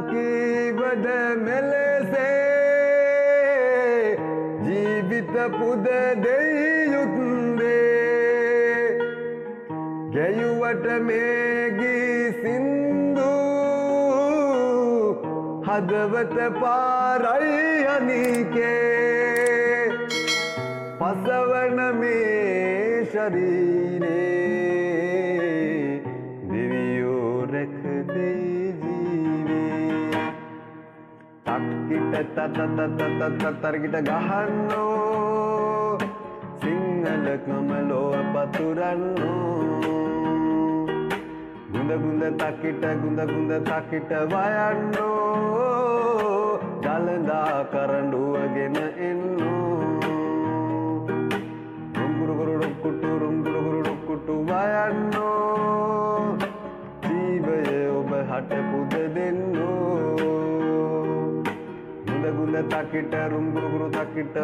කීවද මෙලෙසේ ජීවිත පුද දෙයි යුත්තේ ගැයුවට මේගී සින්දු හදවත පාරයි අනිකේ පසවන මේ ශරීරේ දෙවියෝ රැක දෙයි ජීවේ තක්කිට තතරකිට ගහන්නෝ සිංහල කමලෝ පතුරන්නෝ ගුඳ තකිට ගුඳ තකිට වයන්නෝ ජලදා කරඬුවගෙන එන්නෝ රුම්ගුරුගුරුඩුක්කුටු වයන්නෝ ජීවය ඔබ හට පුද දෙන්නෝ ගුඳ තකිට රුම්ගුරුගුරු තකිට